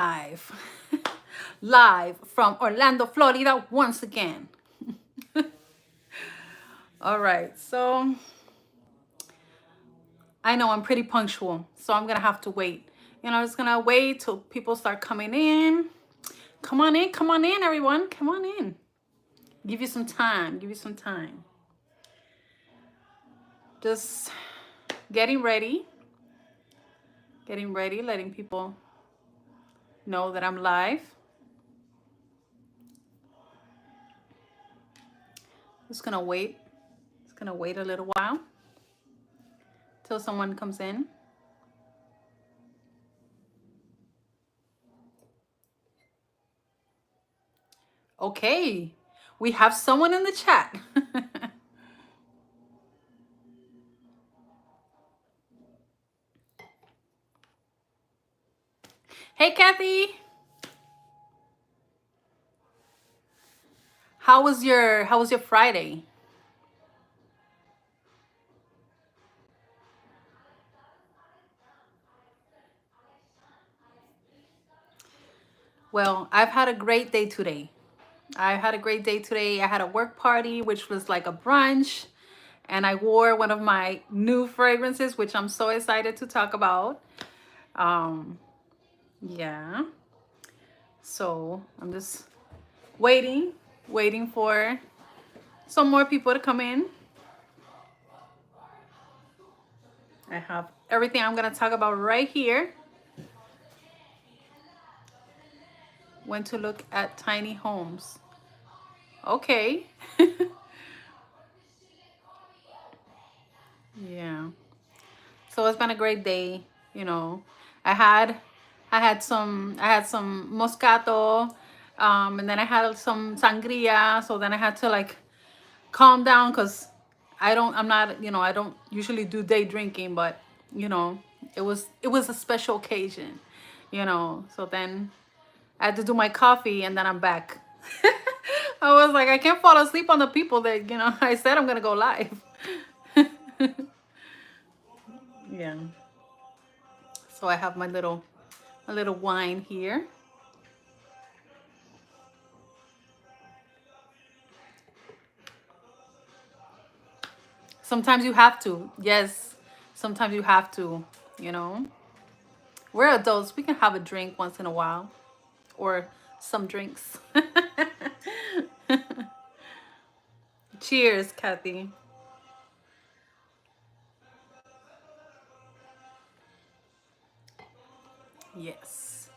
live live from Orlando, Florida once again. All right, so I know I'm pretty punctual, so I'm gonna have to wait. I'm just gonna wait till people start coming in. Come on in, come on in, everyone. Come on in. Give you some time, give you some time. Just getting ready, letting people know that I'm live. Just gonna wait. Just gonna wait a little while till someone comes in. Okay, we have someone in the chat. Hey, Kathy. How was your Friday? Well, I've had a great day today. I had a great day today. I had a work party, which was like a brunch, and I wore one of my new fragrances, which I'm so excited to talk about. Um, yeah. So I'm just waiting for some more people to come in. I have everything I'm gonna talk about right here. When to look at tiny homes. Okay. Yeah. So it's been a great day, you know. I had I had some moscato, and then I had some sangria. So then I had to like calm down because I'm not, I don't usually do day drinking, but it was a special occasion, So then I had to do my coffee and then I'm back. I was like, I can't fall asleep on the people that, I said I'm gonna go live. Yeah. So I have my little wine here. Sometimes you have to. Yes. Sometimes you have to, you know. We're adults. We can have a drink once in a while or some drinks. Cheers, Kathy. Yes.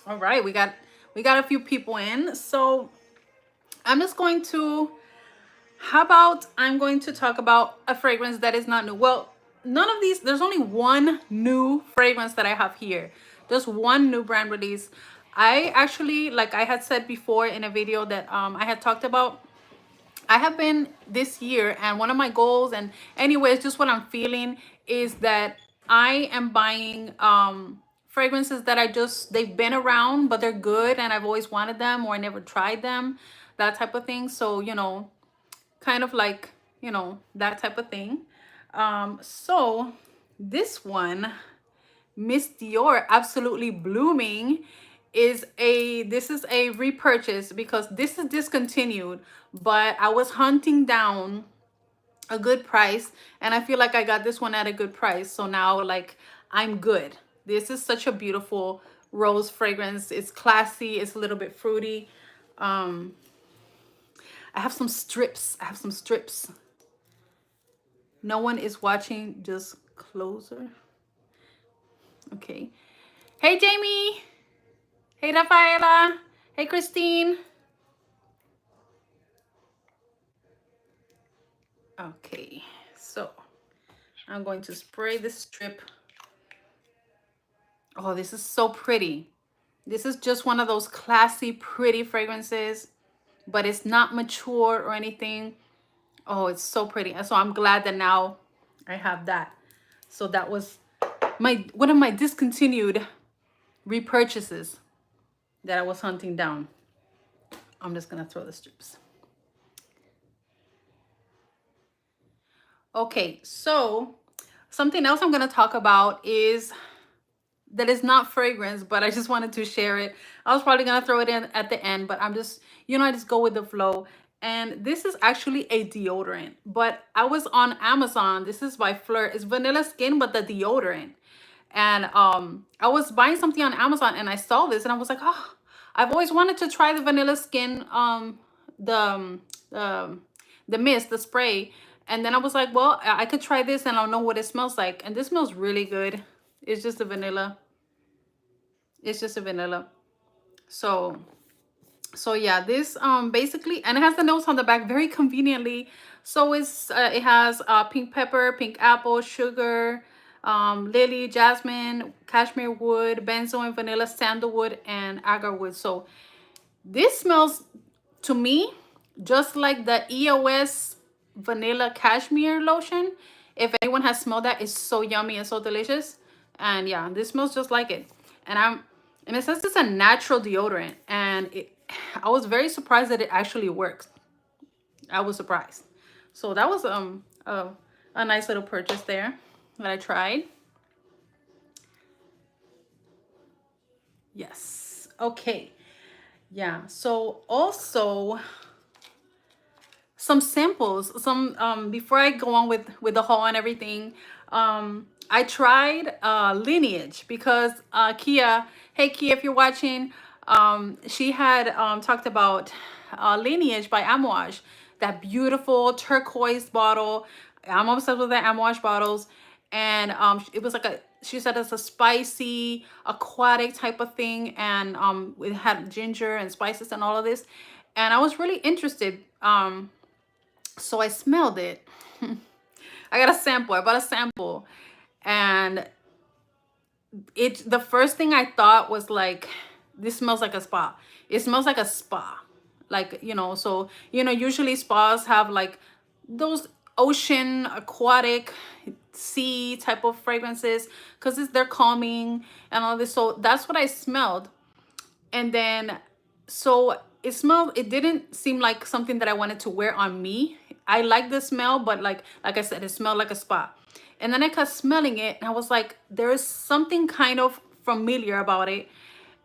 All right, we got a few people in. So I'm just going to how about I'm going to talk about a fragrance that is not new. Well, none of these, there's only one new fragrance that I have here. Just one new brand release. I actually, like I had said before in a video that I had talked about, I have been this year, and one of my goals, and anyways, just what I'm feeling is that I am buying fragrances that they've been around, but they're good and I've always wanted them or I never tried them, that type of thing. So, kind of like, that type of thing. So this one, Miss Dior Absolutely Blooming, this is a repurchase because this is discontinued, but I was hunting down a good price and I feel like I got this one at a good price. So now, like, I'm good. This is such a beautiful rose fragrance. It's classy, it's a little bit fruity. I have some strips. No one is watching, just closer. Okay. Hey, Jamie. Hey, Rafaela. Hey, Christine. Okay, so I'm going to spray this strip. Oh, this is so pretty. This is just one of those classy, pretty fragrances, but it's not mature or anything. Oh, it's so pretty. So I'm glad that now I have that. So that was one of my discontinued repurchases that I was hunting down. I'm just gonna throw the strips. Okay, so Something else I'm going to talk about is that is not fragrance, but I just wanted to share it. I was probably going to throw it in at the end, but I'm just, I just go with the flow. And this is actually a deodorant, but I was on Amazon. This is by Flirt. It's vanilla skin, but the deodorant. And I was buying something on Amazon and I saw this and I was like, oh, I've always wanted to try the vanilla skin, the the mist, the spray. And then I was like, well, I could try this and I'll know what it smells like. And this smells really good. It's just a vanilla. It's just a vanilla. So yeah, this basically, and it has the notes on the back very conveniently. So it has pink pepper, pink apple, sugar, lily, jasmine, cashmere wood, benzoin, vanilla, sandalwood, and agar wood. So this smells to me just like the EOS vanilla cashmere lotion. If anyone has smelled that, it's so yummy and so delicious. And yeah, this smells just like it. And it says it's a natural deodorant, and I was very surprised that it actually works. I was surprised. So that was a nice little purchase there that I tried. Yes. Okay. Yeah. So also some samples, some before I go on with the haul and everything. I tried Lineage because Kia, hey Kia, if you're watching, she had talked about Lineage by Amouage, that beautiful turquoise bottle. I'm obsessed with the Amouage bottles. And it was like she said it's a spicy aquatic type of thing, and it had ginger and spices and all of this, and I was really interested. So I smelled it. I got a sample. I bought a sample, and the first thing I thought was like, this smells like a spa. It smells like a spa. Like, so usually spas have like those ocean, aquatic, sea type of fragrances because they're calming and all this. So that's what I smelled. And then so it didn't seem like something that I wanted to wear on me. I like the smell, but like I said, it smelled like a spa. And then I kept smelling it and I was like, there is something kind of familiar about it.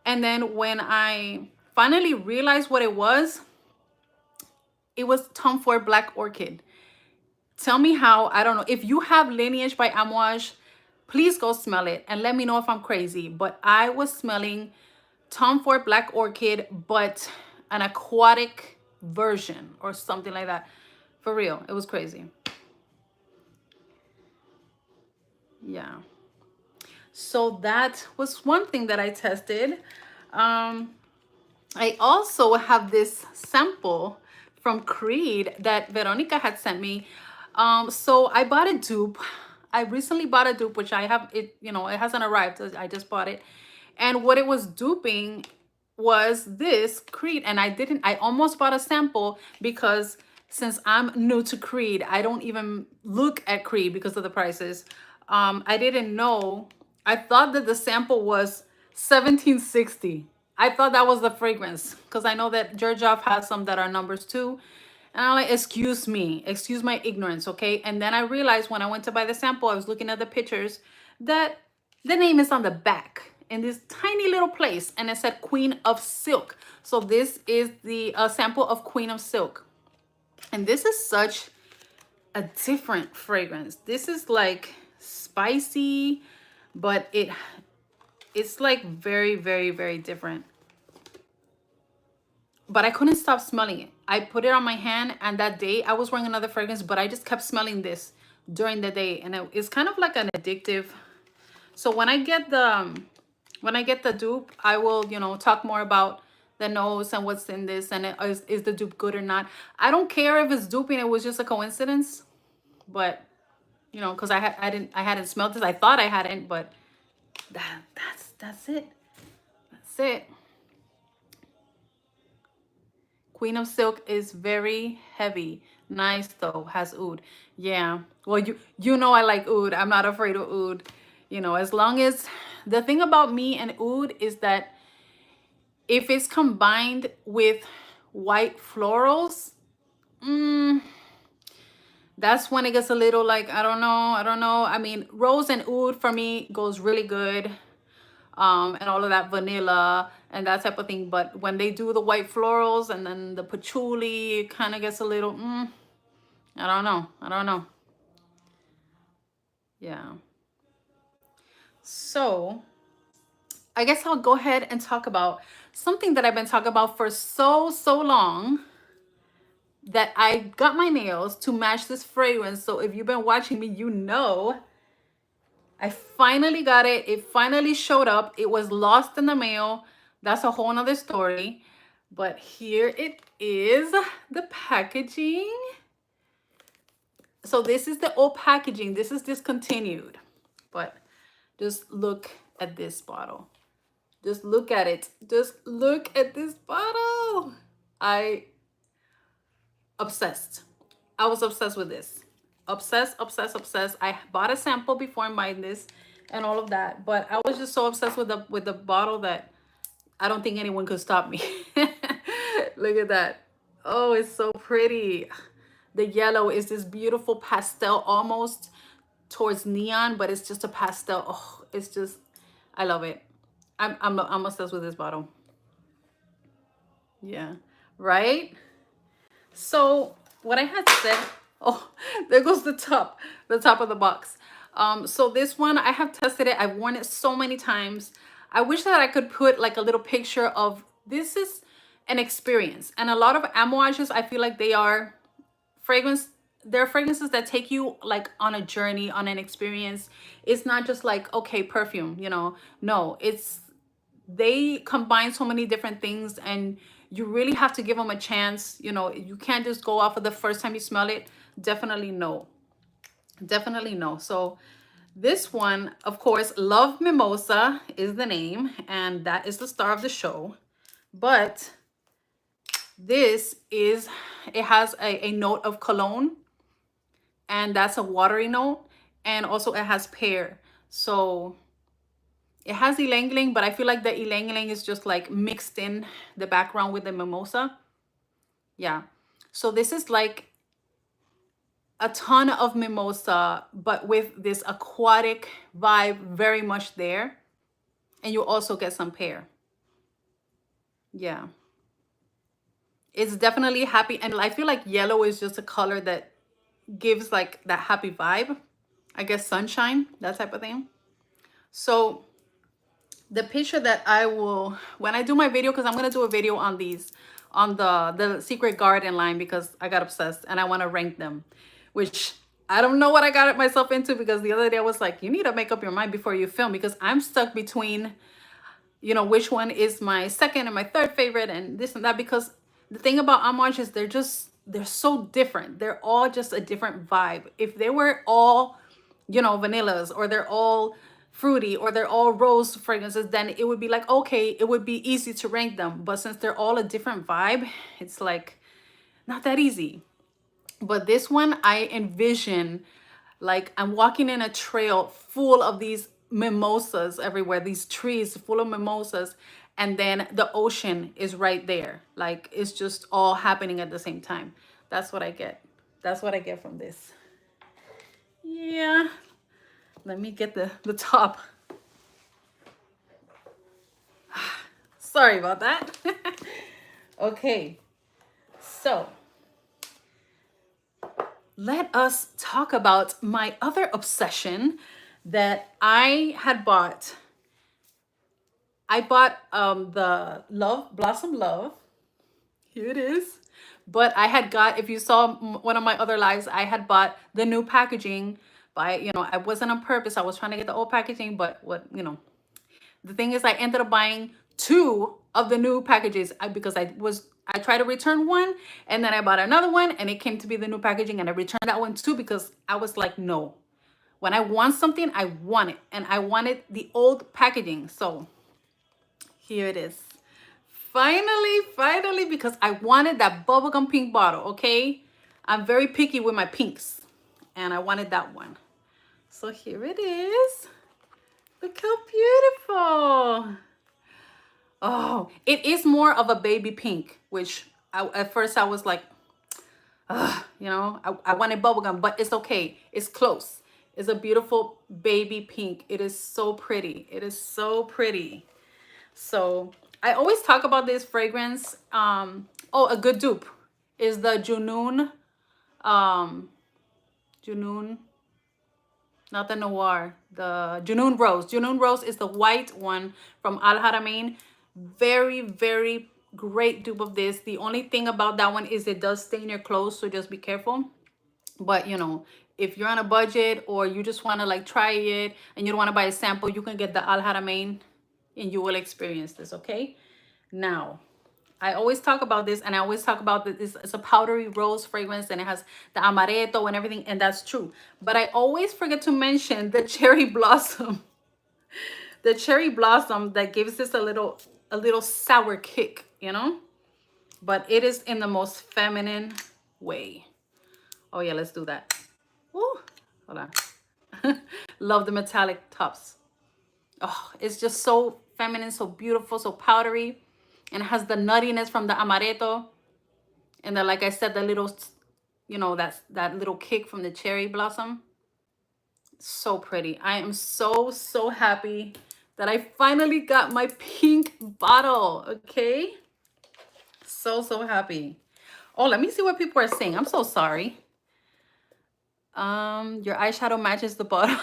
And then when I finally realized what it was Tom Ford Black Orchid. Tell me how. I don't know. If you have Lineage by Amouage, please go smell it and let me know if I'm crazy. But I was smelling Tom Ford Black Orchid, but an aquatic version or something like that. For real, it was crazy. Yeah. So that was one thing that I tested. I also have this sample from Creed that Veronica had sent me. So I bought a dupe. I recently bought a dupe, which I have it, it hasn't arrived. I just bought it. And what it was duping was this Creed. And I almost bought a sample because since I'm new to Creed, I don't even look at Creed because of the prices. I didn't know. I thought that the sample was $17.60. I thought that was the fragrance because I know that Georgioff has some that are numbers too. And I'm like, excuse me, excuse my ignorance, okay? And then I realized when I went to buy the sample, I was looking at the pictures that the name is on the back in this tiny little place, and it said Queen of Silk. So this is the sample of Queen of Silk. And this is such a different fragrance. This is like spicy, but it's like very, very, very different. But I couldn't stop smelling it. I put it on my hand, and that day I was wearing another fragrance, but I just kept smelling this during the day, and it's kind of like an addictive. So when I get the dupe, I will, talk more about the nose and what's in this, and is the dupe good or not. I don't care if it's duping. It was just a coincidence, but because I hadn't smelled this. I thought I hadn't, but that's it. That's it. Queen of Silk is very heavy. Nice though, has oud. Yeah. Well, I like oud. I'm not afraid of oud. As long as the thing about me and oud is that if it's combined with white florals, That's when it gets a little like, I don't know. I mean, rose and oud for me goes really good. And all of that vanilla and that type of thing. But when they do the white florals and then the patchouli, it kind of gets a little, I don't know. I don't know. Yeah. So I guess I'll go ahead and talk about something that I've been talking about for so long, that I got my nails to match this fragrance. So if you've been watching me, you know I finally got it. It finally showed up. It was lost in the mail. That's a whole nother story. But here it is, the packaging. So this is the old packaging. This is discontinued. But just look at this bottle. Just look at it. Just look at this bottle. I obsessed. I was obsessed with this. Obsessed, obsessed, obsessed. I bought a sample before buying this and all of that, but I was just so obsessed with the bottle that I don't think anyone could stop me. Look at that. Oh, it's so pretty. The yellow is this beautiful pastel, almost towards neon, but it's just a pastel. Oh, it's just, I love it. I'm obsessed with this bottle. Yeah, right. So what I had said, oh, there goes the top of the box. So this one, I have tested it. I've worn it so many times. I wish that I could put like a little picture of, this is an experience. And a lot of Amouages, I feel like they are fragrance, they're fragrances that take you like on a journey, on an experience. It's not just like, okay, perfume, you know. No, it's, they combine so many different things, and you really have to give them a chance. You know, you can't just go off of the first time you smell it. Definitely no. Definitely no. So this one, of course, Love Mimosa is the name, and that is the star of the show. But this is, it has a note of cologne, and that's a watery note, and also it has pear. So it has ylang ylang, but I feel like the ylang ylang is just like mixed in the background with the mimosa. Yeah. So this is like a ton of mimosa, but with this aquatic vibe very much there. And you also get some pear. Yeah. It's definitely happy. And I feel like yellow is just a color that gives like that happy vibe. I guess sunshine, that type of thing. So the picture that I will, when I do my video, because I'm going to do a video on these, on the Secret Garden line, because I got obsessed and I want to rank them, which I don't know what I got myself into, because the other day I was like, you need to make up your mind before you film, because I'm stuck between, you know, which one is my second and my third favorite and this and that. Because the thing about Amouage is they're so different. They're all just a different vibe. If they were all, you know, vanillas, or they're all fruity, or they're all rose fragrances, then it would be like, okay, it would be easy to rank them. But since they're all a different vibe, it's like not that easy. But this one, I envision like I'm walking in a trail full of these mimosas everywhere, these trees full of mimosas, and then the ocean is right there. Like it's just all happening at the same time. That's what I get. That's what I get from this. Yeah. Let me get the top. Sorry about that. Okay. So let us talk about my other obsession that I had bought. I bought the Love Blossom Love. Here it is. But I had got, if you saw one of my other lives, I had bought the new packaging by, you know, I wasn't on purpose. I was trying to get the old packaging, but what, you know, the thing is I ended up buying two of the new packages because I tried to return one, and then I bought another one, and it came to be the new packaging, and I returned that one too, because I was like, no, when I want something, I want it, and I wanted the old packaging. So here it is. Finally, because I wanted that bubblegum pink bottle, okay? I'm very picky with my pinks, and I wanted that one. So here it is. Look how beautiful. Oh, it is more of a baby pink, which at first I was like, You know, I wanted bubblegum, but it's okay. It's close. It's a beautiful baby pink. It is so pretty. It is so pretty. So I always talk about this fragrance. Oh, a good dupe is the Junoon. Junoon, not the Noir, the Junoon Rose. Junoon Rose is the white one from Al Haramain. Very, very great dupe of this. The only thing about that one is it does stain your clothes, so just be careful. But you know, if you're on a budget or you just want to like try it and you don't want to buy a sample, you can get the Al Haramain and you will experience this. Okay, now I always talk about this, and I always talk about that this it's a powdery rose fragrance and it has the amaretto and everything, and that's true. But I always forget to mention the cherry blossom. The cherry blossom that gives this a little sour kick, you know? But it is in the most feminine way. Oh yeah, let's do that. Woo. Hold on. Love the metallic tops. Oh, it's just so feminine, so beautiful, so powdery. And it has the nuttiness from the amaretto. And then, like I said, the little, you know, that little kick from the cherry blossom. So pretty. I am so, so happy that I finally got my pink bottle. Okay. So, so happy. Oh, let me see what people are saying. I'm so sorry. Your eyeshadow matches the bottle.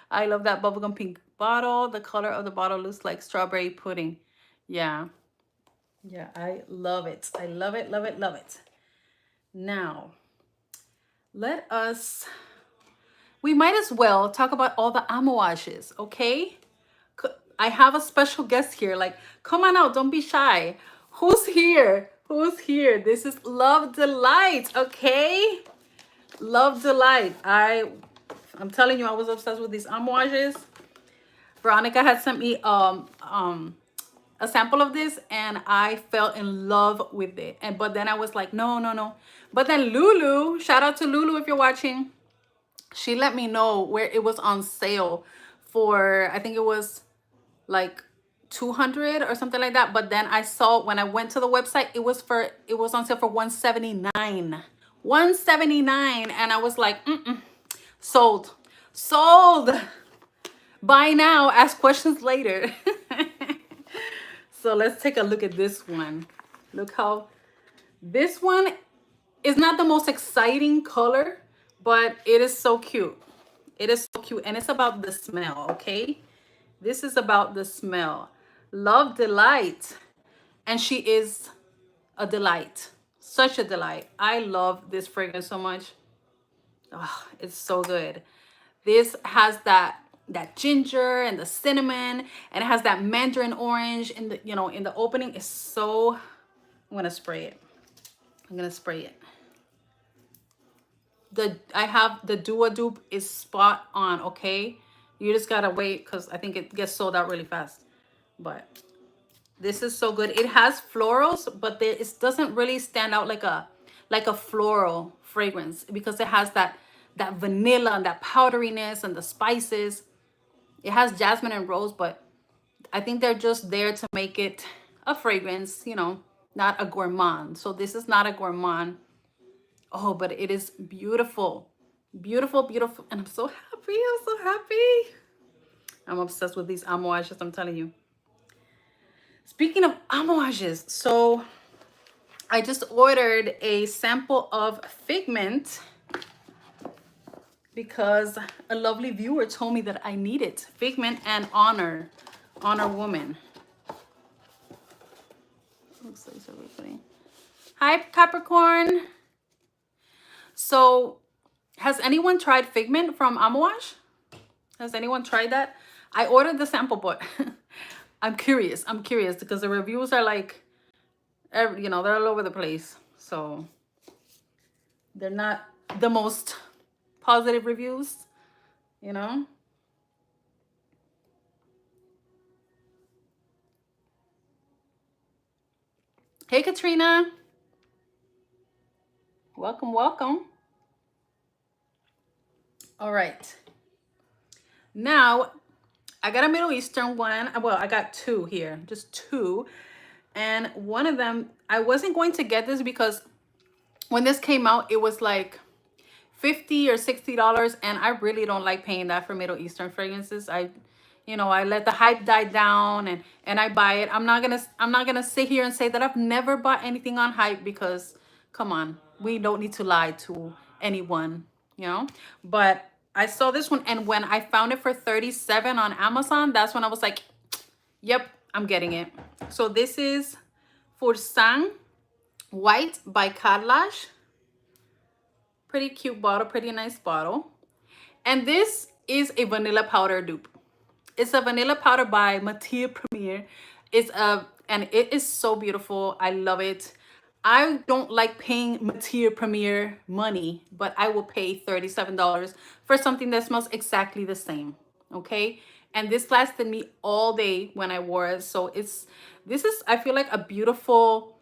I love that bubblegum pink bottle. The color of the bottle looks like strawberry pudding. Yeah. Yeah, I love it. I love it, love it, love it. Now, we might as well talk about all the Amouages, okay? I have a special guest here. Like, come on out, don't be shy. Who's here? Who's here? This is Love Delight, okay? Love Delight. I'm telling you, I was obsessed with these Amouages. Veronica had sent me a sample of this and I fell in love with it. But then I was like, no, no, no. But then Lulu, shout out to Lulu if you're watching, she let me know where it was on sale for, I think it was like 200 or something like that. But then I saw when I went to the website, it was on sale for 179. 179, and I was like, sold. Sold. Buy now, ask questions later. So let's take a look at this one. Look how this one is not the most exciting color, but it is so cute. It is so cute, and it's about the smell, okay? This is about the smell. Love Delight, and she is a delight. Such a delight. I love this fragrance so much. Oh, it's so good. This has that ginger and the cinnamon, and it has that mandarin orange in the, you know, in the opening. Is so, I'm gonna spray it. I'm gonna spray it. I have the Dua dupe is spot on, okay? You just gotta wait because I think it gets sold out really fast. But this is so good. It has florals, but it doesn't really stand out like a floral fragrance because it has that vanilla and that powderiness and the spices. It has jasmine and rose, but I think they're just there to make it a fragrance, you know, not a gourmand. So this is not a gourmand. Oh, but it is beautiful. Beautiful, beautiful. And I'm so happy. I'm so happy. I'm obsessed with these Amouages, I'm telling you. Speaking of Amouages, so I just ordered a sample of Figment because a lovely viewer told me that I need it. Figment and Honor Woman. Looks like so pretty. Hi, Capricorn. So, has anyone tried Figment from Amouage? Has anyone tried that? I ordered the sample, but I'm curious. I'm curious because the reviews are like, you know, they're all over the place. So, they're not the most positive reviews, you know? Hey, Katrina. Welcome, welcome. All right. Now, I got a Middle Eastern one. Well, I got two here, just two. And one of them, I wasn't going to get this because When this came out, it was like 50 or $60, and I really don't like paying that for Middle Eastern fragrances. I let the hype die down, and I buy it. I'm not gonna sit here and say that I've never bought anything on hype, because come on, we don't need to lie to anyone, you know. But I saw this one, and when I found it for 37 on Amazon, that's when I was like, yep, I'm getting it. So this is Fursan White by Kalash. Pretty cute bottle, pretty nice bottle. And this is a vanilla powder dupe. It's a vanilla powder by Matiere Premier. And it is so beautiful. I love it. I don't like paying Matiere Premier money, but I will pay $37 for something that smells exactly the same. Okay. And this lasted me all day when I wore it. So this is, I feel like, a beautiful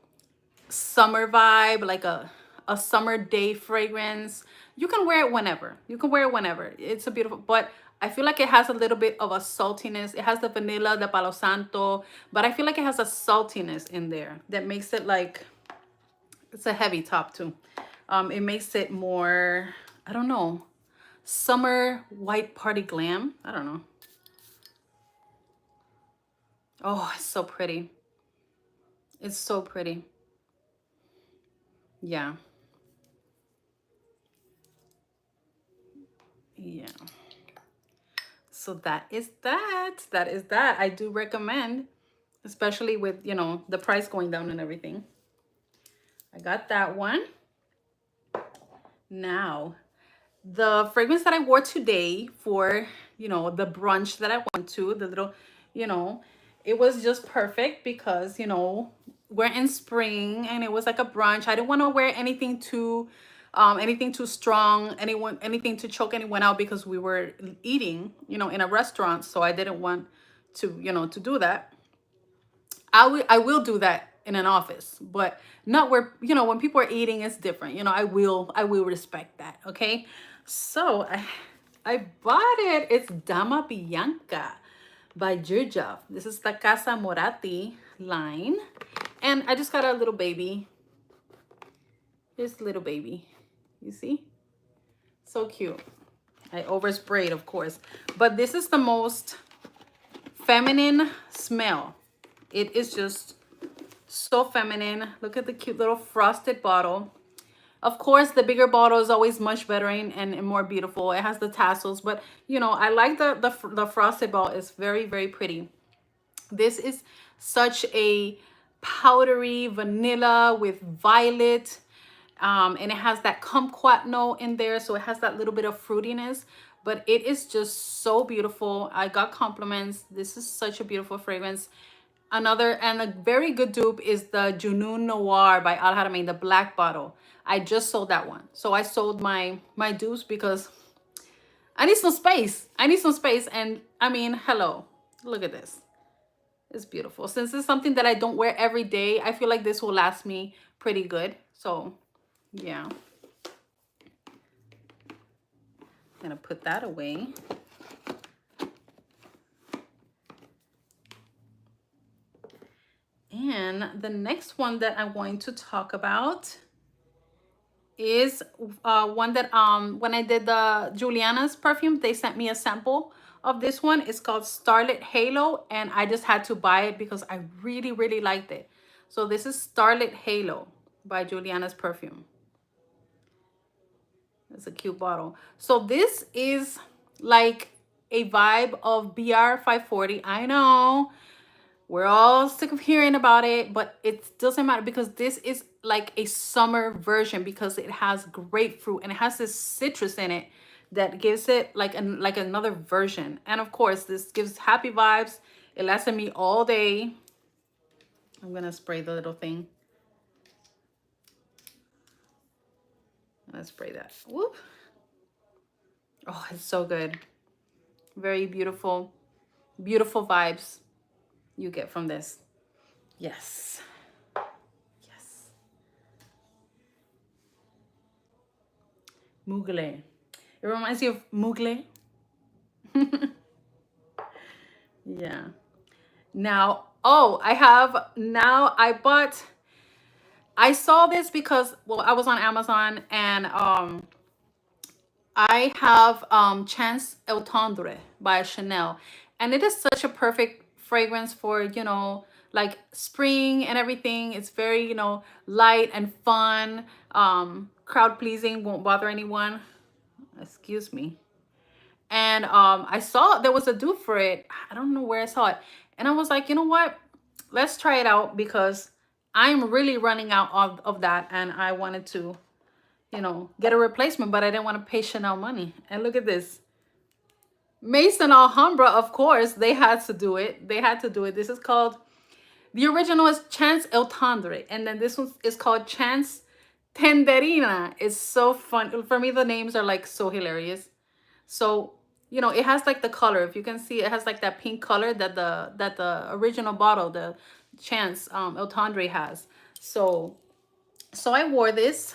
summer vibe, like a summer day fragrance. You can wear it whenever. You can wear it whenever. It's a beautiful, but I feel like it has a little bit of a saltiness. It has the vanilla, the Palo Santo, but I feel like it has a saltiness in there that makes it like, it's a heavy top too. It makes it more, I don't know, summer white party glam. I don't know. Oh, it's so pretty. It's so pretty. Yeah. Yeah. So that is that. That is that. I do recommend, especially with, the price going down and everything. I got that one. Now, the fragrance that I wore today for, the brunch that I went to, the little, it was just perfect because, we're in spring and it was like a brunch. I didn't want to wear anything too strong, anything to choke anyone out, because we were eating, in a restaurant. So I didn't want to do that. I will do that in an office, but not where, when people are eating, it's different. I will respect that. Okay. So I bought it. It's Dama Bianca by Jirjov. This is the Casa Moratti line. And I just got a little baby. This little baby. You see? So cute. I oversprayed, of course. But this is the most feminine smell. It is just so feminine. Look at the cute little frosted bottle. Of course, the bigger bottle is always much better and more beautiful. It has the tassels, but I like the frosted bottle. It's very, very pretty. This is such a powdery vanilla with violet, and it has that kumquat note in there, so it has that little bit of fruitiness, but it is just so beautiful. I got compliments. This is such a beautiful fragrance. Another and a very good dupe is the Junoon Noir by Al Haramain, the black bottle. I just sold that one. So I sold my dupes because I need some space. I need some space. And I mean, hello, look at this. It's beautiful. Since it's something that I don't wear every day, I feel like this will last me pretty good. So yeah. I'm gonna put that away. And the next one that I'm going to talk about is one that when I did the Juliana's perfume, they sent me a sample of this one. It's called Starlit Halo, and I just had to buy it because I really, really liked it. So this is Starlit Halo by Juliana's perfume. It's a cute bottle. So this is like a vibe of BR 540. I know we're all sick of hearing about it, but it doesn't matter because this is like a summer version because it has grapefruit and it has this citrus in it that gives it like another version. And of course, this gives happy vibes. It lasted me all day. I'm gonna spray the little thing. Let's spray that. Whoop. Oh, it's so good. Very beautiful, beautiful vibes you get from this. Yes. Yes. Mugler. It reminds you of Mugler. Yeah. Now, I bought I saw this because, well, I was on Amazon, and I have Chance El Tendre by Chanel, and it is such a perfect fragrance for, like spring and everything. It's very, light and fun, crowd pleasing, won't bother anyone. Excuse me. And I saw there was a dupe for it. I don't know where I saw it, and I was like, you know what? Let's try it out, because I'm really running out of that, and I wanted to, get a replacement, but I didn't want to pay Chanel money. And look at this. Mason Alhambra, of course, they had to do it. They had to do it. This is called, the original is Chance El Tendre, and then this one is called Chance Tenderina. It's so fun. For me, the names are like so hilarious. So, it has like the color. If you can see, it has like that pink color that the original bottle, the Chance El Tendre has. So I wore this.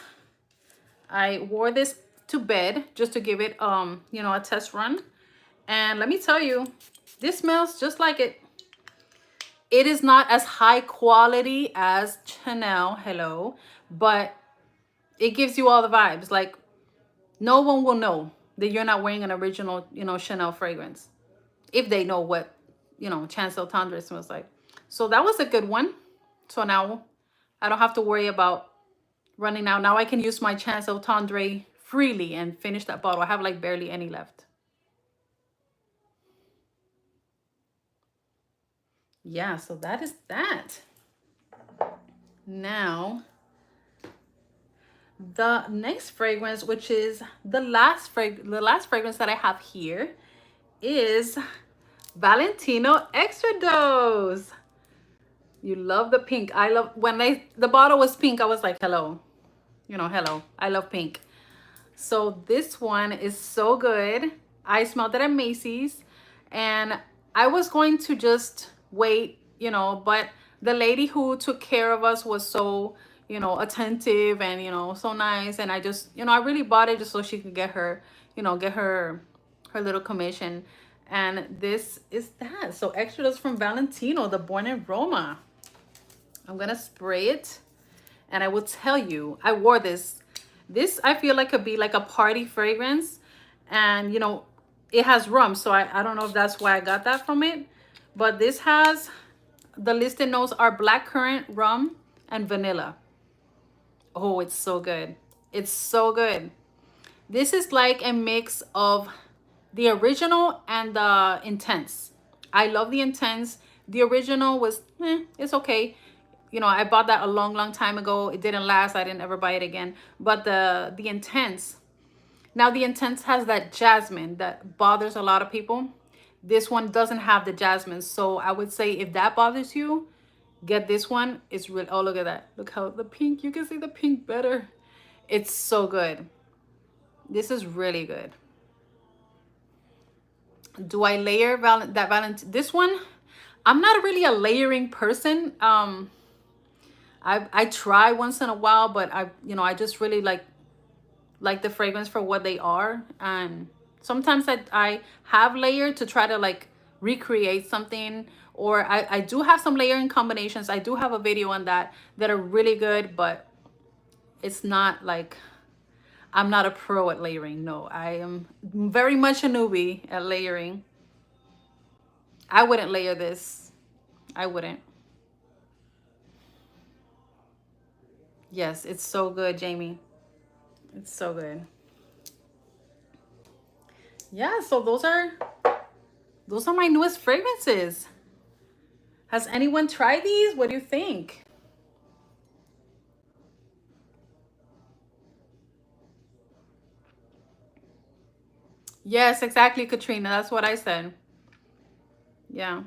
I wore this to bed just to give it a test run. And let me tell you, this smells just like it. It is not as high quality as Chanel, hello, but it gives you all the vibes. Like, no one will know that you're not wearing an original, Chanel fragrance, if they know what, Chance El Tendre smells like. So that was a good one. So now I don't have to worry about running out. Now I can use my Chance El Tendre freely and finish that bottle. I have like barely any left. Yeah, so that is that. Now, the next fragrance, which is the last fragrance that I have here, is Valentino Extra Dose. You love the pink. I love when the bottle was pink. I was like, hello, hello. I love pink. So this one is so good. I smelled it at Macy's, and I was going to just wait, but the lady who took care of us was so, attentive and, so nice. And I just, I really bought it just so she could get her, get her little commission. And this is that. So Extra Dose from Valentino, the Born Aroma. I'm gonna spray it, and I will tell you, I wore this. This I feel like could be like a party fragrance, and it has rum, so I don't know if that's why I got that from it, but this has, the listed notes are blackcurrant, rum, and vanilla. Oh, it's so good. It's so good. This is like a mix of the original and the intense. I love the intense. The original was, it's okay. I bought that a long time ago. It didn't last. I didn't ever buy it again. But the intense, now the intense has that jasmine that bothers a lot of people. This one doesn't have the jasmine. So I would say if that bothers you, get this one. It's really, oh, look at that. Look how the pink, you can see the pink better. It's so good. This is really good. Do I layer that Valentine? This one, I'm not really a layering person. I try once in a while, but I just really like the fragrance for what they are. And sometimes I have layered to try to like recreate something, or I do have some layering combinations. I do have a video on that are really good, but it's not like, I'm not a pro at layering. No, I am very much a newbie at layering. I wouldn't layer this. I wouldn't. Yes, it's so good, Jamie. It's so good. Yeah, so those are my newest fragrances. Has anyone tried these? What do you think? Yes, exactly, Katrina. That's what I said. Yeah.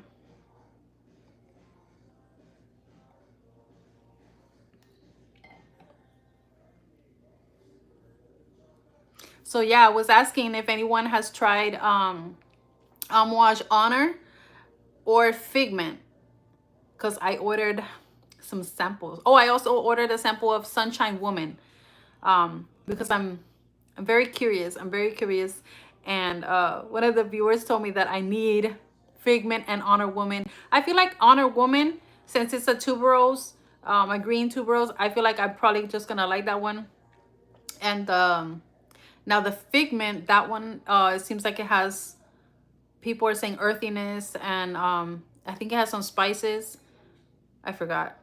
So yeah, I was asking if anyone has tried Amouage Honor or Figment, because I ordered some samples. Oh, I also ordered a sample of Sunshine Woman, because I'm very curious. I'm very curious. And one of the viewers told me that I need Figment and Honor Woman. I feel like Honor Woman, since it's a tuberose, my green tuberose. I feel like I'm probably just gonna like that one. And now the Figment, that one, it seems like it has, people are saying earthiness, and I think it has some spices. I forgot,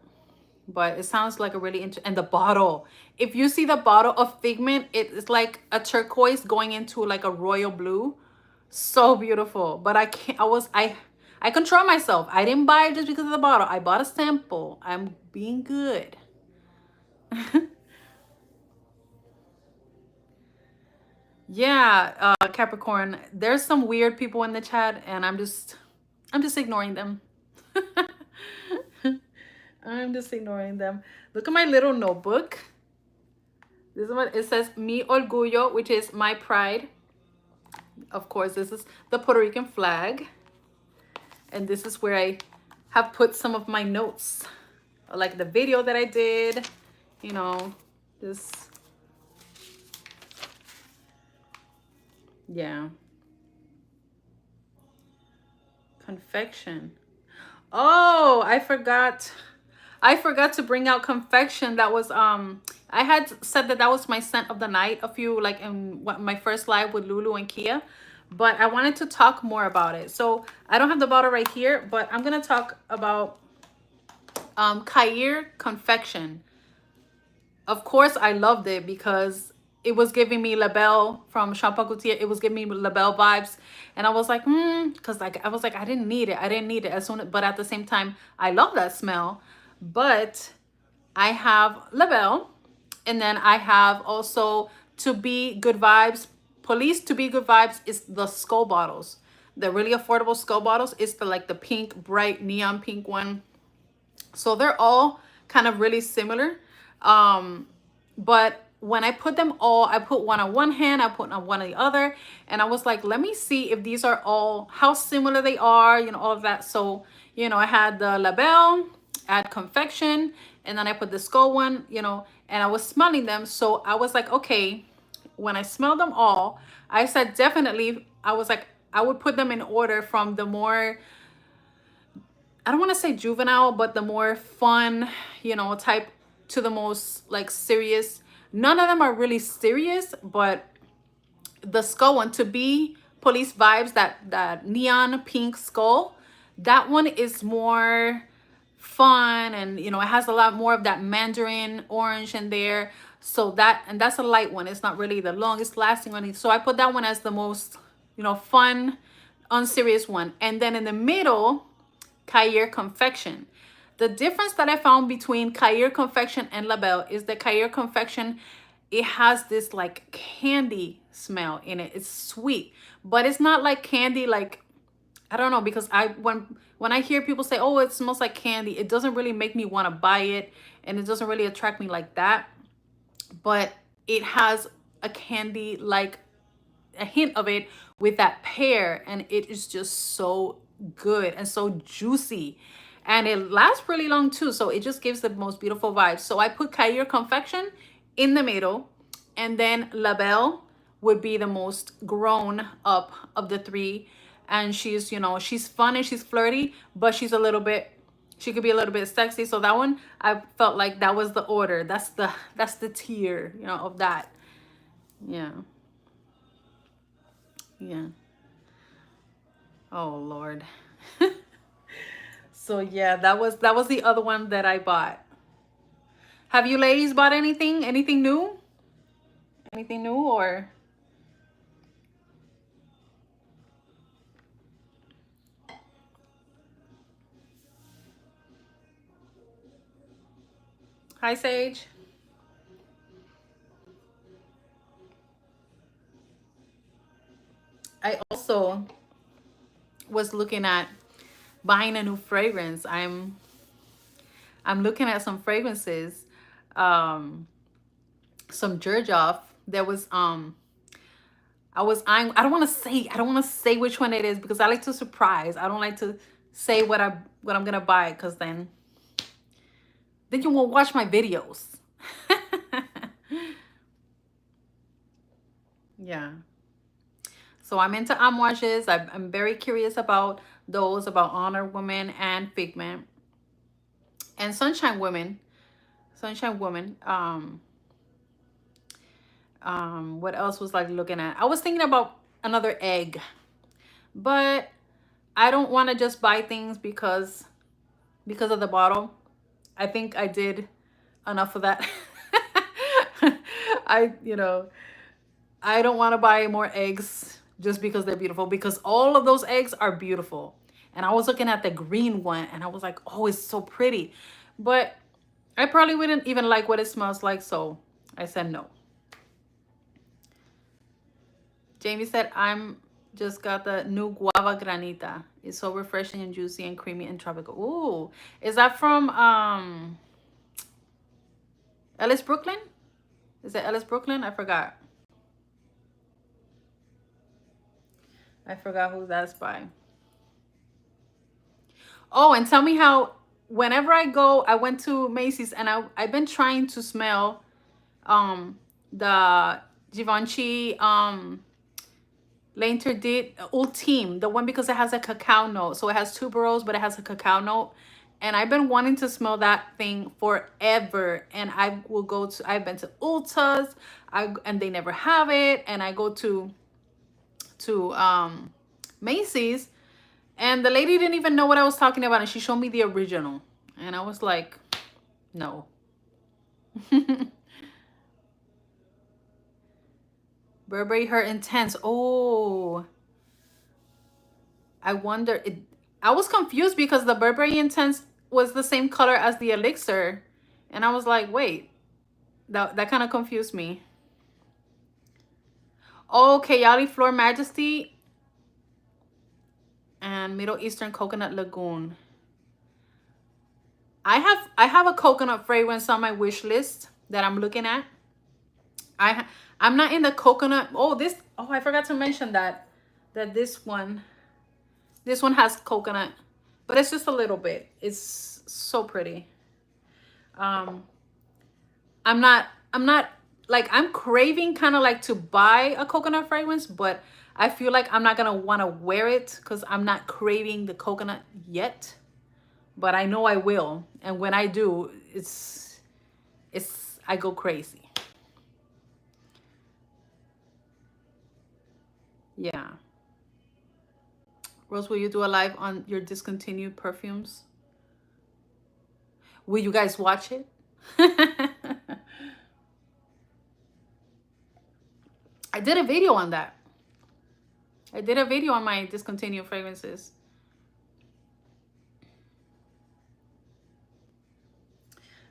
but it sounds like a really interesting. And the bottle, if you see the bottle of Figment, it's like a turquoise going into like a royal blue. So beautiful. But I can't, I control myself. I didn't buy it just because of the bottle. I bought a sample. I'm being good. Yeah, Capricorn, there's some weird people in the chat, and I'm just ignoring them. I'm just ignoring them. Look at my little notebook. This is what it says: Mi orgullo, which is my pride. Of course, this is the Puerto Rican flag. And this is where I have put some of my notes, like the video that I did, you know, this, yeah. Confection. Oh, I forgot to bring out confection. That was I had said that that was my scent of the night a few, like in my first live with Lulu and Kia, but I wanted to talk more about it. So I don't have the bottle right here, but I'm gonna talk about Kair confection. Of course, I loved it because it was giving me Labelle from Champa Coutier. It was giving me Labelle vibes. And I was like, because like I was like, I didn't need it. I didn't need it as soon, but at the same time, I love that smell. But I have Labelle, and then I have also To Be Good Vibes. Police To Be Good Vibes is the skull bottles. The really affordable skull bottles. It's the like the pink, bright neon pink one. So they're all kind of really similar. But when I put them all, I put one on one hand, I put on one on the other, and I was like, let me see if these are all, how similar they are, you know, all of that. So, you know, I had the Labelle, I had confection, and then I put the skull one, you know, and I was smelling them. So I was like, okay, when I smelled them all, I said definitely, I was like, I would put them in order from the more, I don't want to say juvenile, but the more fun, you know, type to the most like serious. None of them are really serious, but the skull one, To Be Police Vibes, that neon pink skull, that one is more fun, and you know, it has a lot more of that mandarin orange in there. So that, and that's a light one. It's not really the longest lasting one. So I put that one as the most, you know, fun, unserious one. And then in the middle, Kair Confection. The difference that I found between Kair Confection and Labelle is that Kair Confection, it has this like candy smell in it. It's sweet, but it's not like candy, like, I don't know, because when I hear people say, oh, it smells like candy, it doesn't really make me want to buy it, and it doesn't really attract me like that. But it has a candy, like a hint of it with that pear, and it is just so good and so juicy, and it lasts really long too. So it just gives the most beautiful vibes. So I put Kair Confection in the middle, and then Labelle would be the most grown up of the three. And she's, you know, she's fun and she's flirty, but she's a little bit, she could be a little bit sexy. So that one, I felt like that was the order. That's the tier, you know, of that. Yeah. Yeah. Oh Lord. So yeah, that was the other one that I bought. Have you ladies bought anything? Anything new? Anything new or? Hi Sage. I also was looking at buying a new fragrance. I'm looking at some fragrances. Um some Jerjoff. There was I don't want to say which one it is because I like to surprise. I don't like to say what I'm gonna buy, because then you won't watch my videos. Yeah. So I'm into Amouages. I'm very curious about those, about Honor Woman and Figment and Sunshine Women. Sunshine Woman. What else was like looking at? I was thinking about another egg, but I don't want to just buy things because of the bottle. I think I did enough of that. I, you know, I don't want to buy more eggs just because they're beautiful, because all of those eggs are beautiful. And I was looking at the green one and I was like, oh, it's so pretty. But I probably wouldn't even like what it smells like. So I said no. Jamie said, I'm just got the new guava granita. It's so refreshing and juicy and creamy and tropical. Ooh, is that from Ellis Brooklyn? Is it Ellis Brooklyn? I forgot. I forgot who that's by. Oh, and tell me how, whenever I go, I went to Macy's and I've been trying to smell the Givenchy L'Interdit Ultime, the one because it has a cacao note. So it has tuberose, but it has a cacao note. And I've been wanting to smell that thing forever. And I will go to, I've been to Ulta's, and they never have it. And I go to Macy's, and the lady didn't even know what I was talking about. And she showed me the original. And I was like, no. Burberry Her Intense. Oh, I wonder. I was confused because the Burberry Intense was the same color as the Elixir. And I was like, wait, that kind of confused me. Oh, Kayali Flor Majesty and Middle Eastern Coconut Lagoon. I have a coconut fragrance on my wish list that I'm looking at. I'm not in the coconut. Oh, I forgot to mention that this one has coconut, but it's just a little bit. It's so pretty. Um I'm not like, I'm craving kind of like to buy a coconut fragrance, but I feel like I'm not gonna want to wear it because I'm not craving the coconut yet. But I know I will, and when I do, it's I go crazy. Yeah. Rose, will you do a live on your discontinued perfumes? Will you guys watch it? I did a video on that. I did a video on my discontinued fragrances.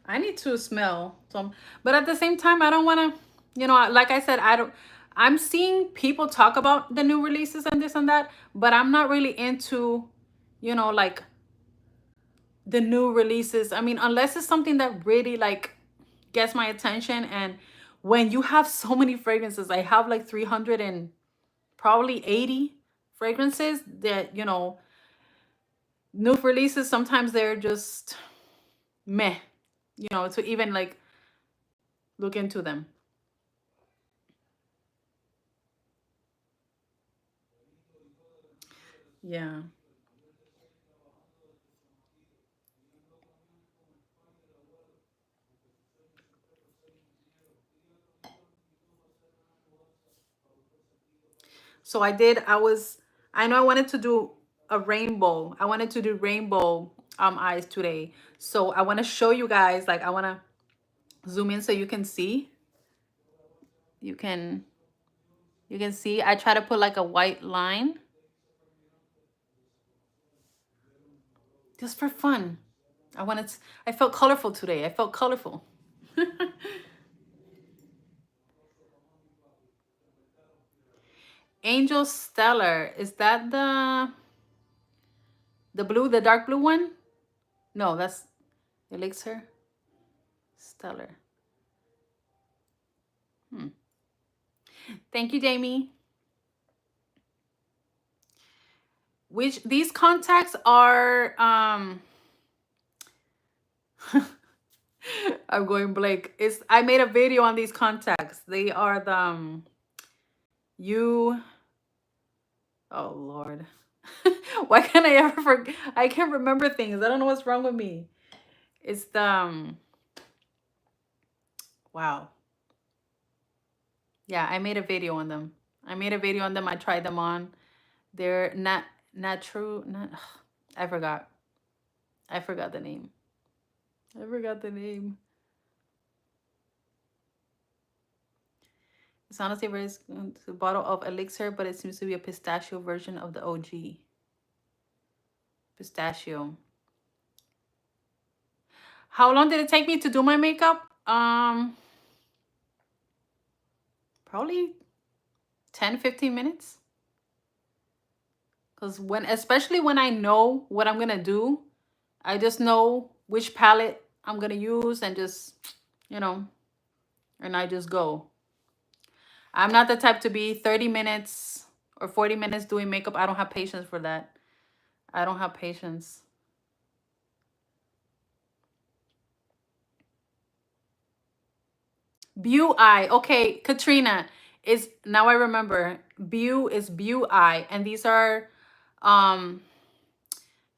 I need to smell some, but at the same time, I don't want to, like I said, I'm seeing people talk about the new releases and this and that, but I'm not really into, like the new releases. I mean, unless it's something that really like gets my attention. And when you have so many fragrances, I have like 300 and probably 80 fragrances that, new releases, sometimes they're just meh, to even like look into them. Yeah. So I know I wanted to do a rainbow. I wanted to do rainbow eyes today. So I want to show you guys, like I want to zoom in so you can see. You can see I try to put like a white line just for fun. I felt colorful today. I felt colorful. Angel Stellar, is that the dark blue one? No, that's Elixir Stellar. Thank you, Jamie. Which these contacts are I'm going blank. I made a video on these contacts. They are the you oh Lord. Why can't I ever forget? I can't remember things. I don't know what's wrong with me. It's the Wow. Yeah, I made a video on them. I made a video on them. I tried them on. They're not true. Not I forgot. I forgot the name. I forgot the name. It's honestly very it's a bottle of elixir, but it seems to be a pistachio version of the OG. Pistachio. How long did it take me to do my makeup? Probably 10-15 minutes. Because especially when I know what I'm gonna do, I just know which palette I'm gonna use and just, you know, and I just go. I'm not the type to be 30 minutes or 40 minutes doing makeup. I don't have patience for that. I don't have patience. Beau Eye. Okay, Katrina is now I remember. Beau is Beau Eye, and these are um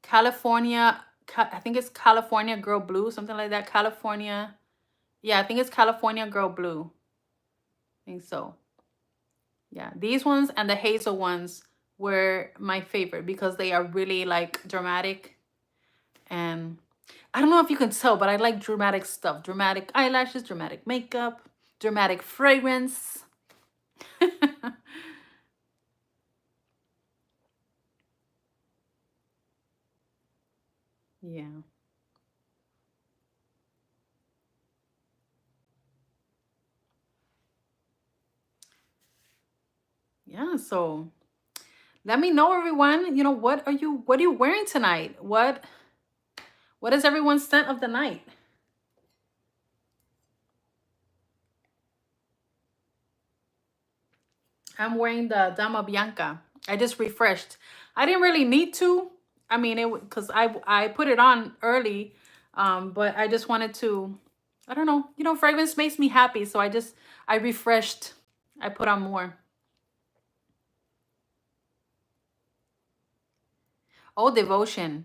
California. I think it's California Girl Blue, something like that. California. Yeah, I think it's California Girl Blue. I think so. Yeah, these ones and the hazel ones were my favorite because they are really like dramatic, and I don't know if you can tell, but I like dramatic stuff. Dramatic eyelashes, dramatic makeup, dramatic fragrance. Yeah. Yeah, so let me know, everyone, what are you wearing tonight? What is everyone's scent of the night? I'm wearing the Dama Bianca. I just refreshed. I didn't really need to. I mean, it because I put it on early, but I just wanted to. I don't know. Fragrance makes me happy, so I refreshed. I put on more. Oh, Devotion,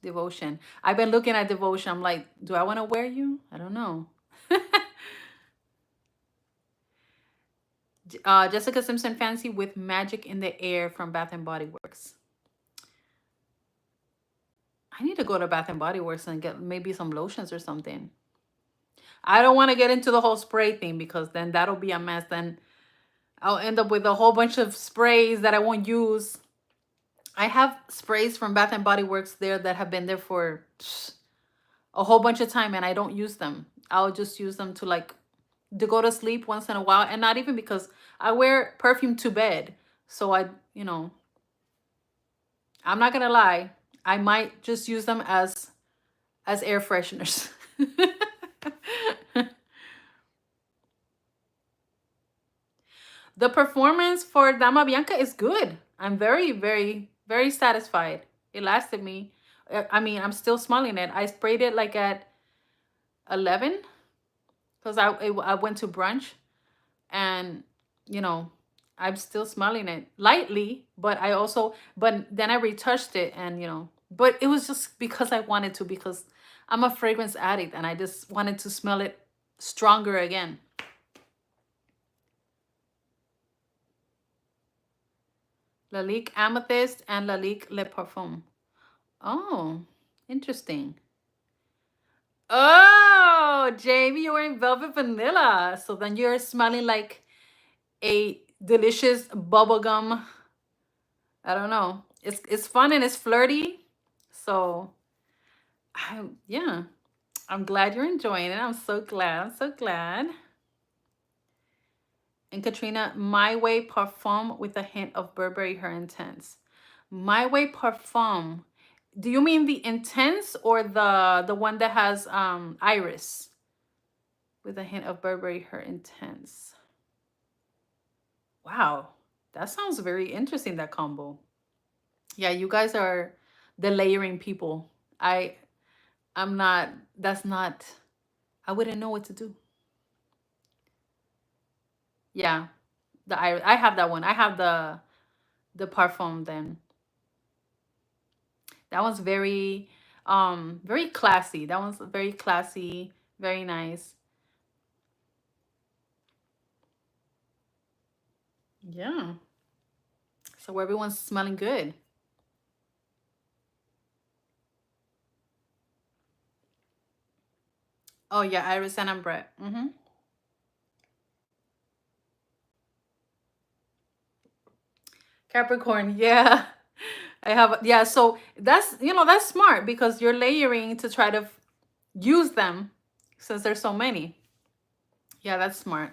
Devotion. I've been looking at Devotion. I'm like, do I want to wear you? I don't know. Jessica Simpson Fancy with Magic in the Air from Bath and Body Works. I need to go to Bath and Body Works and get maybe some lotions or something. I don't want to get into the whole spray thing because then that'll be a mess. Then I'll end up with a whole bunch of sprays that I won't use. I have sprays from Bath and Body Works there that have been there for a whole bunch of time and I don't use them. I'll just use them to go to sleep once in a while, and not even because I wear perfume to bed. So I'm not gonna lie, I might just use them as air fresheners. The performance for Dama Bianca is good. I'm very, very, very satisfied. It lasted me. I mean, I'm still smelling it. I sprayed it like at 11 because I went to brunch, and you know I'm still smelling it lightly, but then I retouched it, and but it was just because I wanted to, because I'm a fragrance addict and I just wanted to smell it stronger again. Lalique Amethyst and Lalique Le Parfum. Oh, interesting. Oh, Jamie, you're wearing velvet vanilla, so then you're smelling like a delicious bubblegum. I don't know. It's fun and it's flirty. So yeah, I'm glad you're enjoying it. I'm so glad. I'm so glad. And Katrina, My Way Parfum with a hint of Burberry Her Intense. My Way Parfum. Do you mean the intense or the one that has iris with a hint of Burberry Her Intense? Wow, that sounds very interesting, that combo. Yeah, you guys are the layering people. I'm not, that's not, I wouldn't know what to do. Yeah, I have that one. I have the parfum then. That one's very classy. That one's very classy, very nice. Yeah. So everyone's smelling good. Oh yeah, Iris and Ambre. Mm-hmm. Capricorn, yeah. I have, yeah, so that's, that's smart because you're layering to try to use them since there's so many. Yeah, that's smart.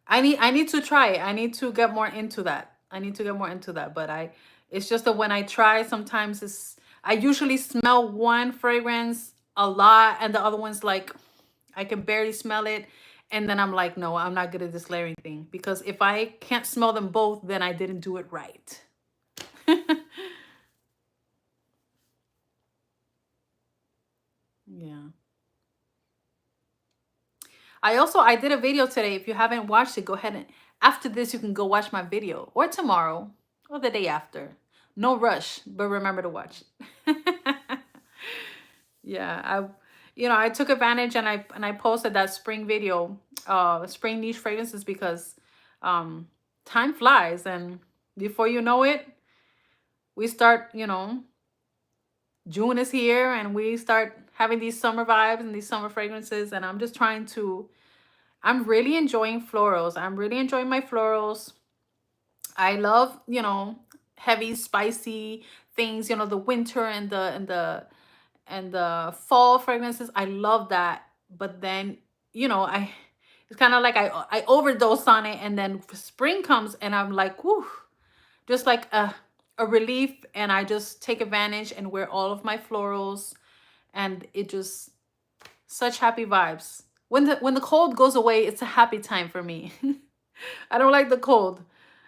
I need to try it. I need to get more into that. I need to get more into that, but it's just that when I try, sometimes I usually smell one fragrance a lot and the other one's like I can barely smell it. And then I'm like, no, I'm not good at this layering thing because if I can't smell them both, then I didn't do it right. Yeah. I did a video today. If you haven't watched it, go ahead and after this you can go watch my video or tomorrow or the day after. No rush, but remember to watch. Yeah, I took advantage and I posted that spring video, spring niche fragrances because time flies and before you know it, we start, June is here and we start having these summer vibes and these summer fragrances and I'm really enjoying florals. I'm really enjoying my florals. I love, heavy, spicy things, the winter and the fall fragrances. I love that. But then, I it's kind of like I overdose on it and then spring comes and I'm like, whoo, just like a relief and I just take advantage and wear all of my florals and it just such happy vibes. When the cold goes away, it's a happy time for me. I don't like the cold.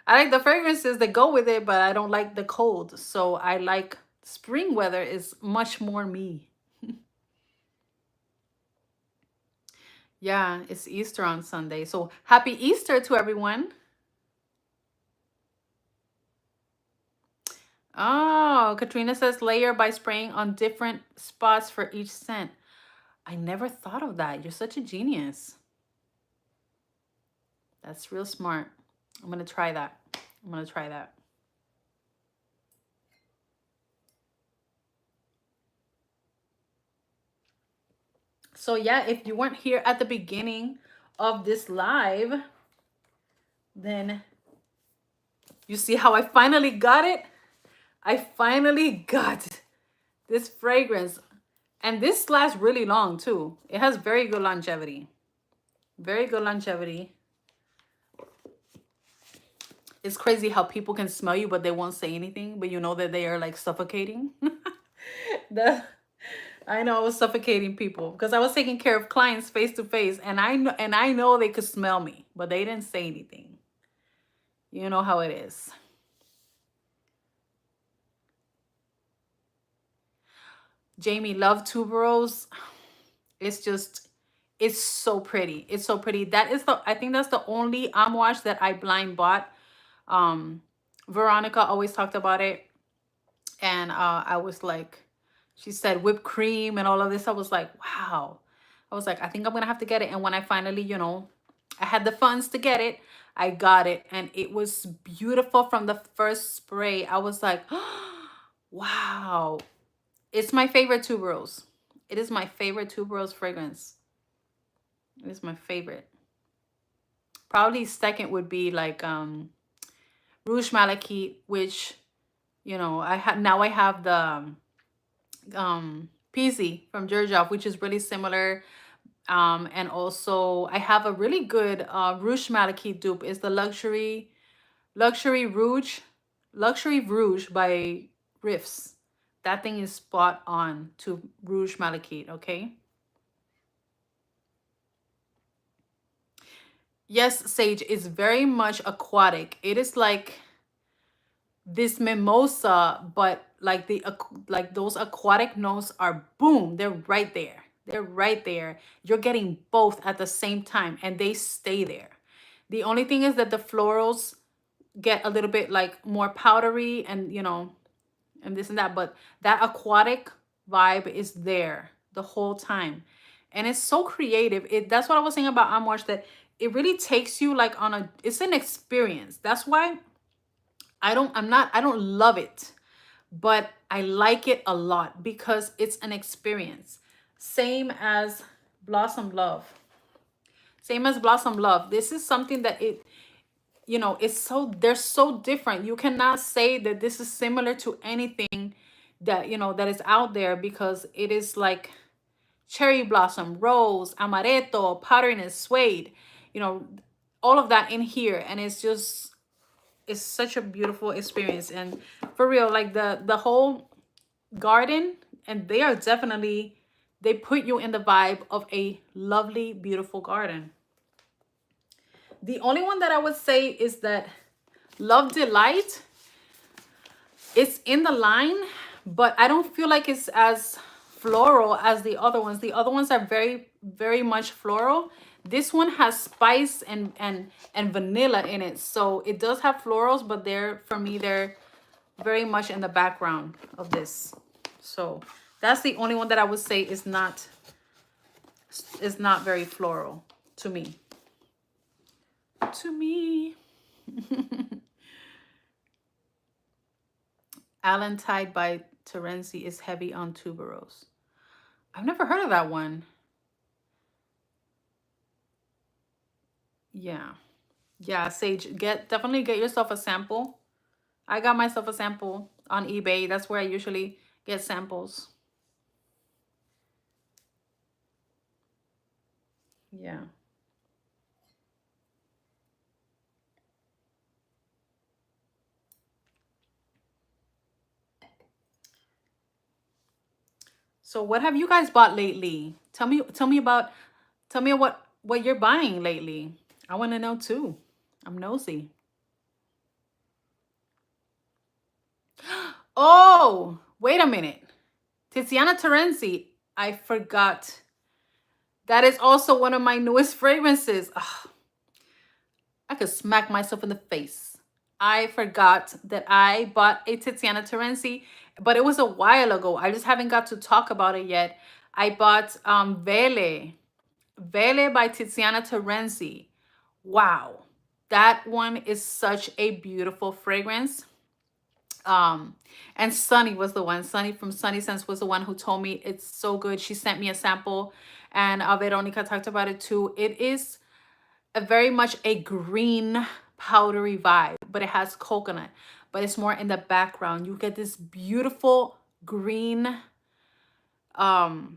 I like the fragrances that go with it, but I don't like the cold. So I like spring weather is much more me. Yeah, it's Easter on Sunday. So happy Easter to everyone. Oh, Katrina says layer by spraying on different spots for each scent. I never thought of that. You're such a genius. That's real smart. I'm going to try that. I'm going to try that. So yeah, if you weren't here at the beginning of this live, then you see how I finally got it? I finally got this fragrance. And this lasts really long too. It has very good longevity. Very good longevity. It's crazy how people can smell you, but they won't say anything, but you know that they are like suffocating. the I know I was suffocating people because I was taking care of clients face to face, and I know they could smell me, but they didn't say anything. You know how it is. Jamie, love tuberose. It's just, it's so pretty. It's so pretty. I think that's the only Amouage that I blind bought. Um, Veronica always talked about it. And I was like, she said whipped cream and all of this. I was like, wow. I was like, I think I'm going to have to get it. And when I finally, I had the funds to get it, I got it. And it was beautiful from the first spray. I was like, wow. It's my favorite tuberose. It is my favorite tuberose fragrance. It is my favorite. Probably second would be like Rouge Malachite, which I have the Peasy from Georgia, which is really similar. And also I have a really good Rouge Malachite dupe. It's the Luxury Rouge by Riffs. That thing is spot on to Rouge Malachite, okay? Yes, Sage is very much aquatic. It is like this mimosa, but like like those aquatic notes are boom, they're right there. They're right there. You're getting both at the same time and they stay there. The only thing is that the florals get a little bit like more powdery and and this and that, but that aquatic vibe is there the whole time. And it's so creative. That's what I was saying about Amouage, that it really takes you like on a, it's an experience. That's why I don't love it, but I like it a lot because it's an experience. Same as Blossom Love. Same as Blossom Love. This is something that it, you know, it's so, they're so different. You cannot say that this is similar to anything that, you know, that is out there, because it is like cherry blossom, rose, amaretto, powderiness, suede, you know, all of that in here. And it's just, it's such a beautiful experience. And for real, like the whole garden, and they are definitely, they put you in the vibe of a lovely, beautiful garden. The only one that I would say is that Love Delight, it's in the line, but I don't feel like it's as floral as the other ones. The other ones are very, very much floral. This one has spice and vanilla in it. So it does have florals, but they're, for me, they're very much in the background of this. So that's the only one that I would say is not very floral to me. To me. Alantide by Terenzi is heavy on tuberose. I've never heard of that one. Yeah. Yeah, Sage, definitely get yourself a sample. I got myself a sample on eBay. That's where I usually get samples. Yeah. So what have you guys bought lately? Tell me what you're buying lately. I want to know too. I'm nosy. Oh, wait a minute. Tiziana Terenzi. I forgot. That is also one of my newest fragrances. Ugh, I could smack myself in the face. I forgot that I bought a Tiziana Terenzi, but it was a while ago. I just haven't got to talk about it yet. I bought Vele. Vele by Tiziana Terenzi. Wow. That one is such a beautiful fragrance. And Sunny was the one. Sunny from Sunny Sense was the one who told me it's so good. She sent me a sample, and Veronica talked about it too. It is a very much a green powdery vibe, but it has coconut, but it's more in the background. You get this beautiful green powdery,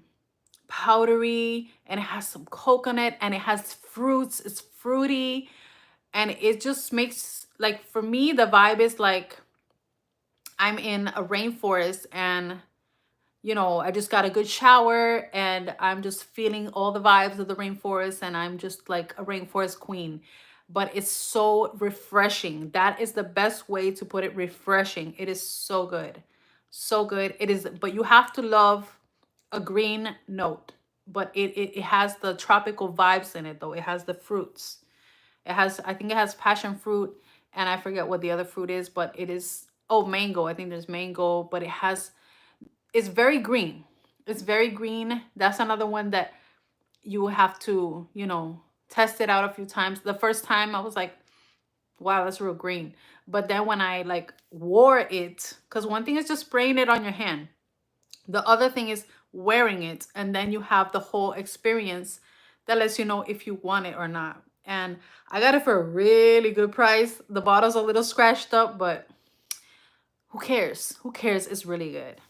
and it has some coconut, and it has fruits. It's fruity, and it just makes, like, for me, the vibe is like I'm in a rainforest, and you know, I just got a good shower, and I'm just feeling all the vibes of the rainforest, and I'm just like a rainforest queen. But it's so refreshing. That is the best way to put it, refreshing. It is so good. So good. It is, but you have to love a green note. But it has the tropical vibes in it though. It has the fruits. It has, I think it has passion fruit, and I forget what the other fruit is, but it is, oh, mango. I think there's mango, but it has, it's very green. It's very green. That's another one that you have to, you know, test it out a few times. The first time I was like, wow, that's real green. But then when I like wore it, because one thing is just spraying it on your hand. The other thing is wearing it. And then you have the whole experience that lets you know if you want it or not. And I got it for a really good price. The bottle's a little scratched up, but who cares? Who cares? It's really good.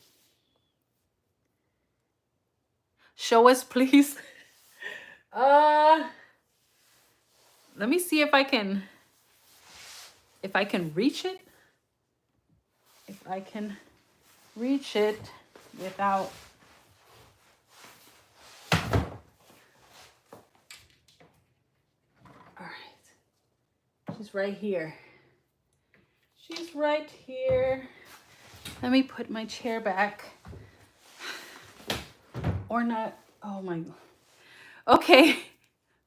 Show us, please. Let me see if I can reach it. If I can reach it without. All right. She's right here. She's right here. Let me put my chair back. Or not. Oh my God. Okay.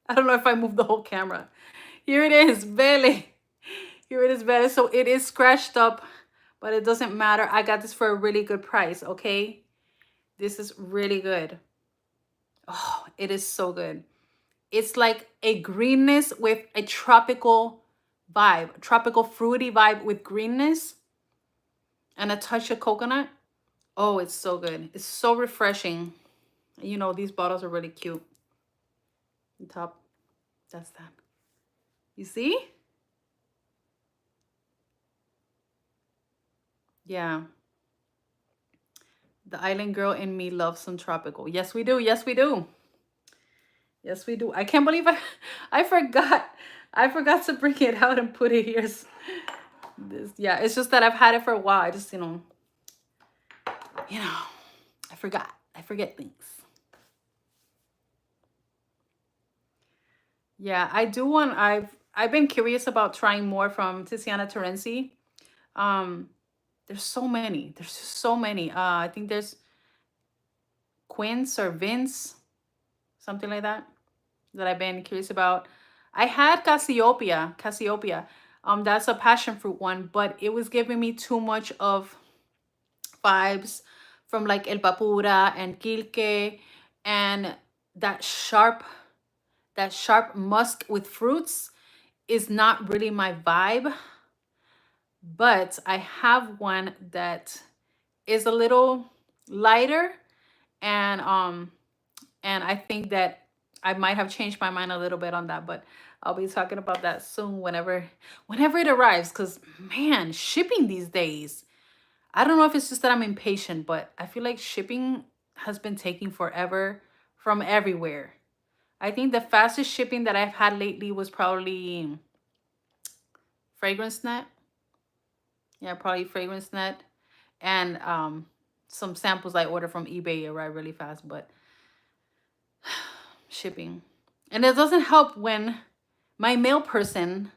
I don't know if I moved the whole camera. Here it is, Vele. Here it is, Vele. So it is scratched up, but it doesn't matter. I got this for a really good price, okay? This is really good. Oh, it is so good. It's like a greenness with a tropical vibe, tropical fruity vibe with greenness and a touch of coconut. Oh, it's so good. It's so refreshing. You know, these bottles are really cute. The top, that's that. You see? Yeah. The island girl in me loves some tropical. Yes, we do. Yes, we do. Yes, we do. I can't believe I forgot. I forgot to bring it out and put it here. This, yeah, it's just that I've had it for a while. I just, I forgot. I forget things. Yeah, I do want. I've been curious about trying more from Tiziana Terenzi. Um, there's so many. There's just so many. I think there's Quince or Vince, something like that, that I've been curious about. I had Cassiopeia. That's a passion fruit one, but it was giving me too much of vibes from like El Papura and Quilque, and that sharp that sharp musk with fruits is not really my vibe. But I have one that is a little lighter, and I think that I might have changed my mind a little bit on that, but I'll be talking about that soon whenever it arrives, cuz man, shipping these days, I don't know if it's just that I'm impatient, but I feel like shipping has been taking forever from everywhere. I think the fastest shipping that I've had lately was probably Fragrance Net. Yeah, probably Fragrance Net. And some samples I ordered from eBay arrive really fast, but shipping. And it doesn't help when my mail person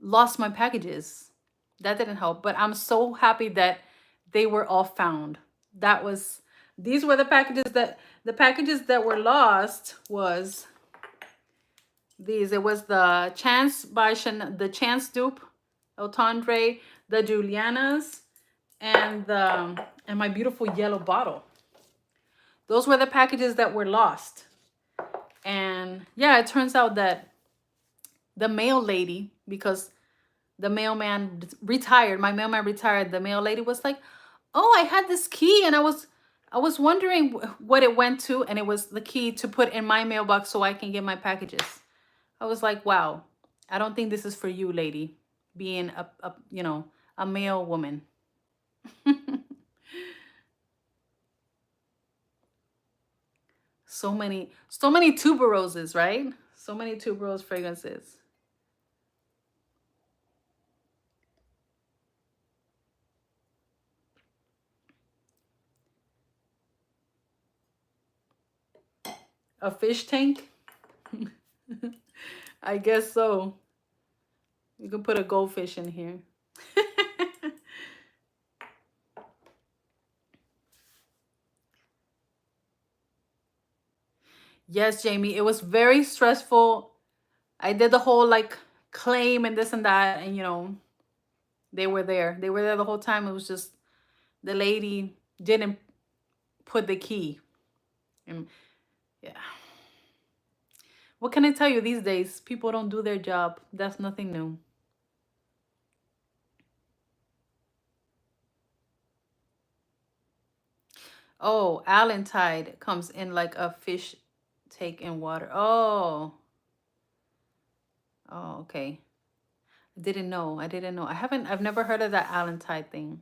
lost my packages. That didn't help, but I'm so happy that they were all found. These were the packages that were lost was these. It was the Chance by the Chance dupe, Otandre, the Julianas, and my beautiful yellow bottle. Those were the packages that were lost. And yeah, it turns out that the mail lady, because the mailman retired, my mailman retired, the mail lady was like, "Oh, I had this key and I was wondering what it went to, and it was the key to put in my mailbox so I can get my packages." I was like, "Wow, I don't think this is for you, lady, being a male woman." So many tuberoses, right? So many tuberose fragrances. A fish tank? I guess so. You can put a goldfish in here. Yes, Jamie, it was very stressful. I did the whole like claim and this and that, and they were there. They were there the whole time. It was just the lady didn't put the key. And yeah. What can I tell you these days? People don't do their job. That's nothing new. Oh, Allentide comes in like a fish take in water. Oh. Oh, okay. I didn't know. I didn't know. I've never heard of that Allentide thing.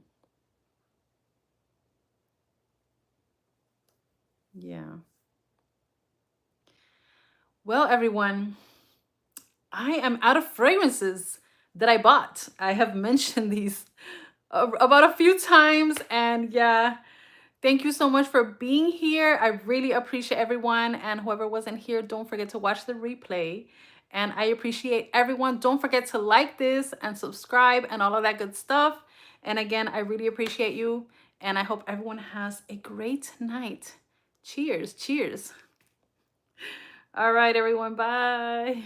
Yeah. Well, everyone, I am out of fragrances that I bought. I have mentioned these about a few times, and yeah, thank you so much for being here. I really appreciate everyone, and whoever wasn't here, don't forget to watch the replay. And I appreciate everyone. Don't forget to like this and subscribe and all of that good stuff. And again, I really appreciate you, and I hope everyone has a great night. Cheers. Cheers. All right, everyone. Bye.